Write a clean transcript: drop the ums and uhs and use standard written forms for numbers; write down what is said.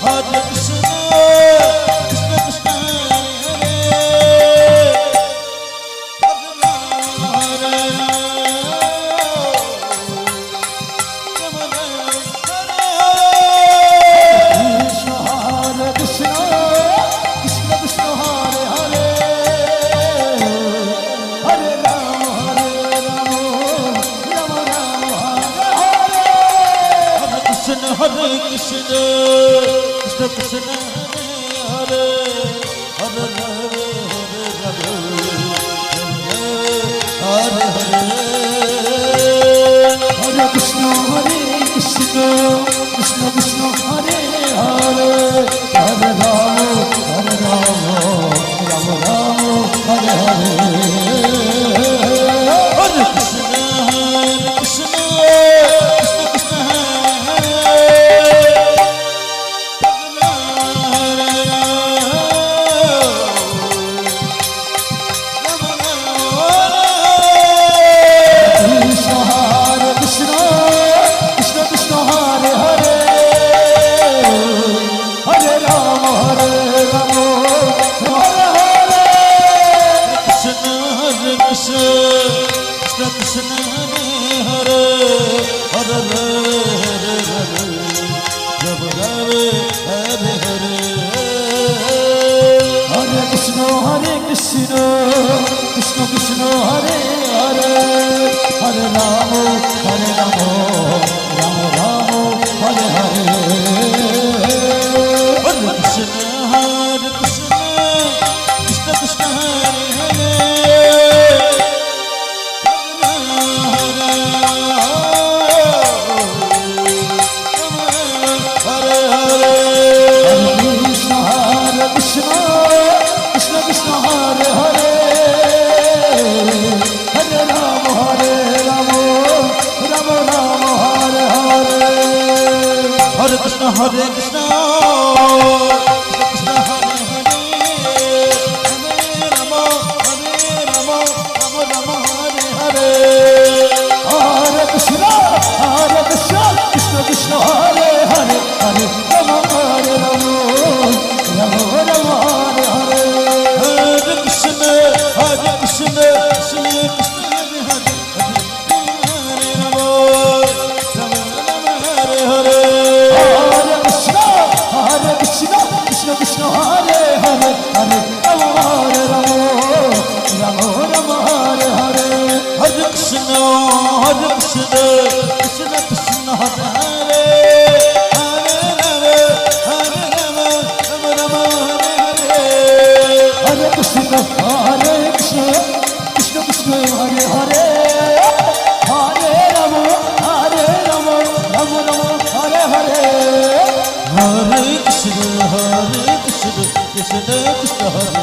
Hare Krishna Krishna Krishna Hare Hare Hare Krishna, Krishna Krishna Hare Hare, Hare Hare, Hare Hare, Hare Krishna, Hare Krishna, Krishna Krishna Hare Hare, Hare Rama, Rama Rama, Hare Hare. Hare Krishna, Hare Krishna, Krishna Krishna Krishna Krishna Hare Hare Hare Rama Rama Hare Hare Hare Krishna Krishna Krishna Hare Hare Hare Rama Rama Rama Hare Hare Hare Krishna Krishna Krishna Hare Hare Hare Krishna, Krishna Hare Hare, Hare Rama, Rama Rama, Hare Hare. Hare Krishna, Krishna Krishna Hare Hare, Hare Rama, Rama Rama, Hare Hare. Hare Krishna, Krishna Krishna Hare Hare, Hare Rama, Rama Rama, Hare Hare. Krishna Krishna Hare Hare, Hare Rama, Rama Rama, Hare Hare. Hare Krishna Krishna Krishna Hare Hare, Hare Rama, Rama Rama, Hare Hare. Hare Krishna Krishna Krishna Hare Hare, Hare Rama, Rama Rama, Hare Hare. Hare Krishna Krishna Krishna Hare